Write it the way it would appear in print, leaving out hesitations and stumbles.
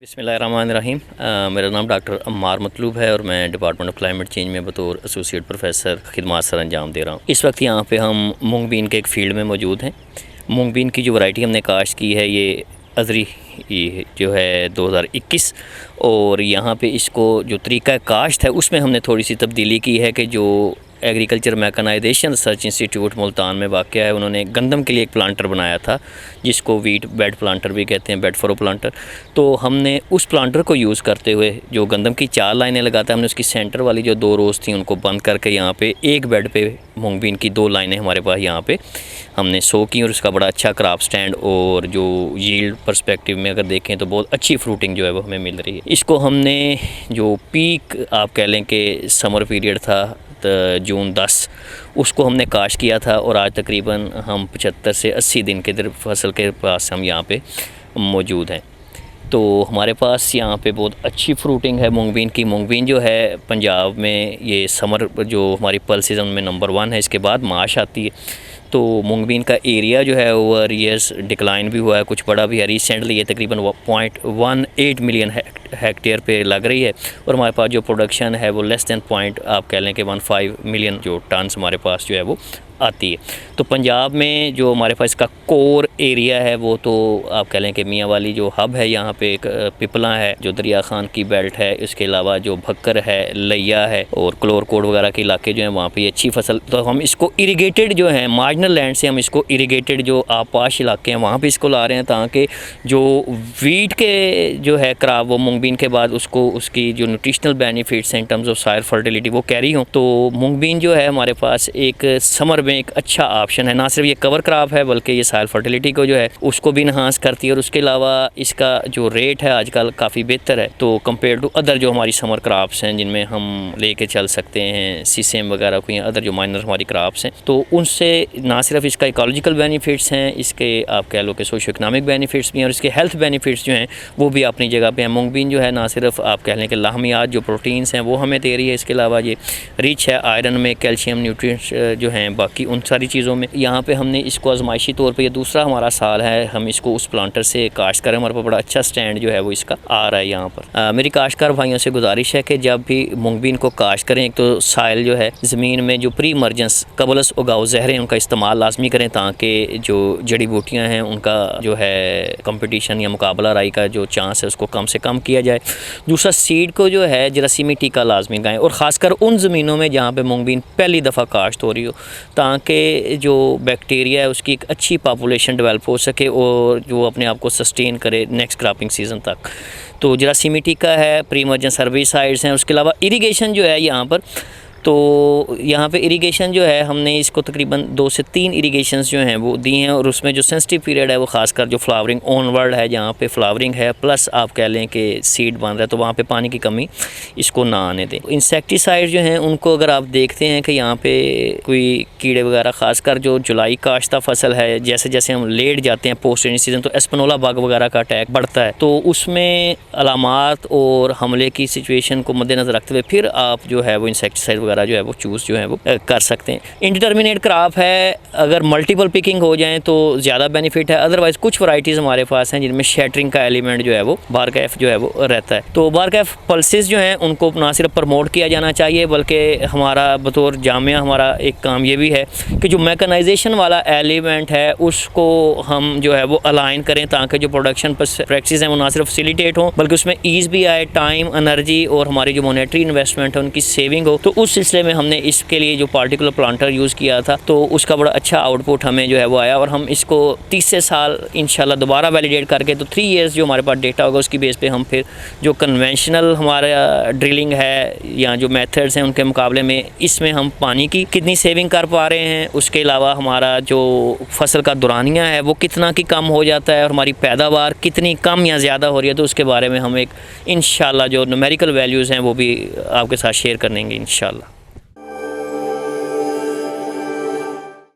बिस्मिल्लाहिर्रहमानिर्रहीम। मेरा नाम डॉक्टर अम्मार मतलूब है और मैं डिपार्टमेंट ऑफ क्लाइमेट चेंज में बतौर एसोसिएट प्रोफेसर खिदमत सर अंजाम दे रहा हूँ। इस वक्त यहाँ पे हम मूंग बीन के एक फ़ील्ड में मौजूद हैं। मूंग बीन की जो वैरायटी हमने काश्त की है ये अज़री जो है 2021, और यहाँ पे इसको जो तरीका काश्त है उसमें हमने थोड़ी सी तब्दीली की है कि जो agriculture mechanization research institute Multan में वाक़या है, उन्होंने गंदम के लिए एक प्लांटर बनाया था जिसको वीट बेड प्लांटर भी कहते हैं, बेड फरो प्लांटर। तो हमने उस प्लांटर को यूज़ करते हुए जो गंदम की 4 लाइनें लगाता है, हमने उसकी सेंटर वाली जो 2 रोज़ थी उनको बंद करके यहाँ पे एक बेड पे मूंग बीन की 2 लाइनें हमारे पास यहाँ पे हमने सो की, और उसका बड़ा अच्छा क्रॉप स्टैंड और जो यील्ड पर्सपेक्टिव में अगर देखें तो बहुत अच्छी फ्रूटिंग जो है वो हमें मिल रही है। इसको हमने जो पीक आप कह लें कि समर पीरियड था जून 10, उसको हमने काश्त किया था, और आज तकरीबन हम 75 से 80 दिन के फसल के पास हम यहाँ पे मौजूद हैं। तो हमारे पास यहाँ पे बहुत अच्छी फ्रूटिंग है मूंग बीन की। मूंग बीन जो है पंजाब में ये समर जो हमारी पल्सेस हैं उनमें नंबर 1 है, इसके बाद माश आती है। तो मूंग बीन का एरिया जो है ओवर ईयर्स डिक्लाइन भी हुआ है, कुछ बड़ा भी है। रिसेंटली ये तकरीबन 0.18 मिलियन हेक्टेयर पे लग रही है, और हमारे पास जो प्रोडक्शन है वो लेस दैन पॉइंट आप कह लें कि 15 मिलियन जो टन्स हमारे पास जो है वो आती है। तो पंजाब में जो हमारे पास इसका कोर एरिया है वो तो आप कह लें कि मियाँ वाली जो हब है, यहाँ पे एक पिपला है जो दरिया खान की बेल्ट है, इसके अलावा जो भक्कर है, लैया है और क्लोर कोड वगैरह के इलाके जो हैं वहाँ पे अच्छी फसल। तो हम इसको इरीगेटेड जो है मार्जिनल लैंड से हम इसको इरीगेटेड जो आपाश इलाके हैं वहाँ पे इसको ला रहे हैं, ताकि जो वीट के जो है क्रॉप वो मूंग बीन के बाद उसको उसकी जो न्यूट्रिशनल बेनिफिट्स हैं in terms of soil fertility वो कैरी हों। तो मूंग बीन जो है हमारे पास एक समर में एक अच्छा ऑप्शन है। ना सिर्फ ये कवर क्रॉप है बल्कि ये सॉइल फर्टिलिटी को जो है उसको भी इन्हांस करती है, और उसके अलावा इसका जो रेट है आजकल काफ़ी बेहतर है तो कंपेयर टू अदर जो हमारी समर क्रॉप्स हैं जिनमें हम लेके चल सकते हैं सीसेम वगैरह को या अदर जो माइनर हमारी क्रॉप्स हैं। तो उनसे ना सिर्फ इसका इकोलॉजिकल बेनिफिट्स हैं, इसके आप कह लो कि सोशो इकनॉमिक बेनिफिट्स भी हैं, और इसके हेल्थ बेनिफिट्स जो हैं वो भी अपनी जगह पे हैं। मूंग बीन जो है ना सिर्फ आप कह लें कि लाहमियात जो प्रोटीन्स हैं वो हमें दे रही है, इसके अलावा ये रिच है आयरन में, कैल्शियम, न्यूट्रिएंट्स जो हैं बाकी उन सारी चीज़ों में। यहाँ पे हमने इसको आजमाइशी तौर पे ये दूसरा हमारा साल है हम इसको उस प्लांटर से काश्त करें। हमारे पास बड़ा अच्छा स्टैंड जो है वो इसका आ रहा है यहाँ पर। मेरी काश्तकार भाइयों से गुजारिश है कि जब भी मूंग बीन को काश्त करें, एक तो साइल जो है ज़मीन में जो प्री इमर्जेंस कबलस उगाओ ज़हरें उनका इस्तेमाल लाजमी करें, ताकि जो जड़ी बूटियाँ हैं उनका जो है कंपटीशन या मुकाबला राई का जो चांस है उसको कम से कम किया जाए। दूसरा सीड को जो है जरासीमी टीका लाजमी लगाएँ, और ख़ासकर उन ज़मीनों में जहाँ पर मूंग बीन पहली दफ़ा काश्त हो रही हो, ताकि जो बैक्टीरिया है उसकी एक अच्छी पॉपुलेशन डेवलप हो सके और जो अपने आप को सस्टेन करे नेक्स्ट क्रॉपिंग सीज़न तक। तो जरासीमी टीका है, प्री इमर्जेंस हर्बिसाइड्स हैं, उसके अलावा इरिगेशन जो है यहाँ पर, तो यहाँ पे इरिगेशन जो है हमने इसको तकरीबन 2 से 3 इरिगेशंस जो हैं वो दी हैं, और उसमें जो सेंसिटिव पीरियड है वो खासकर जो फ्लावरिंग ऑनवर्ड है, जहाँ पे फ्लावरिंग है प्लस आप कह लें कि सीड बन रहा है, तो वहाँ पे पानी की कमी इसको ना आने दें। इंसेक्टिसाइड जो हैं उनको अगर आप देखते हैं कि यहाँ पे कोई कीड़े वगैरह, खासकर जो जुलाई काश्ता फसल है, जैसे जैसे हम लेट जाते हैं पोस्ट रेनी सीज़न तो एस्पनोला बग वगैरह का अटैक बढ़ता है, तो उसमें अलामात और हमले की सिचुएशन को मद्देनज़र रखते हुए फिर आप जो है वो इंसेक्टिसाइड जो है वो चूज़ जो है वो कर सकते हैं। इंडिटर्मिनेट क्रॉप है, अगर मल्टीपल पिकिंग हो जाए तो ज़्यादा बेनिफिट है, अदरवाइज़ कुछ वैरायटीज़ हमारे पास हैं जिनमें शैटरिंग का एलिमेंट जो है वो बारकैफ जो है वो रहता है। तो बारकैफ पल्सेस जो हैं उनको ना सिर्फ प्रमोट किया जाना चाहिए बल्कि हमारा बतौर जामिया हमारा एक काम ये भी है कि जो मैकेनाइजेशन वाला एलिमेंट है उसको हम जो है वो अलाइन करें, ताकि जो प्रोडक्शन प्रैक्टिस हैं वो ना सिर्फ फैसिलिटेट हों बल्कि उसमें ईज़ भी आए, टाइम, एनर्जी और हमारी जो मॉनेटरी इन्वेस्टमेंट है उनकी सेविंग हो। तो उस सिलसिले में हमने इसके लिए जो पार्टिकुलर प्लांटर यूज़ किया था तो उसका बड़ा अच्छा आउटपुट हमें जो है वो आया, और हम इसको 30 साल इंशाल्लाह दोबारा वैलिडेट करके तो 3 इयर्स जो हमारे पास डेटा होगा उसकी बेस पे हम फिर जो कन्वेंशनल हमारा ड्रिलिंग है या जो मेथड्स हैं उनके मुकाबले में इसमें हम पानी की कितनी सेविंग कर पा रहे हैं, उसके अलावा हमारा जो फसल का दुरानिया है वो कितना की कम हो जाता है और हमारी पैदावार कितनी कम या ज़्यादा हो रही है, तो उसके बारे में हम एक इंशाल्लाह जो न्यूमेरिकल वैल्यूज़ हैं वो भी आपके साथ शेयर करेंगे इंशाल्लाह।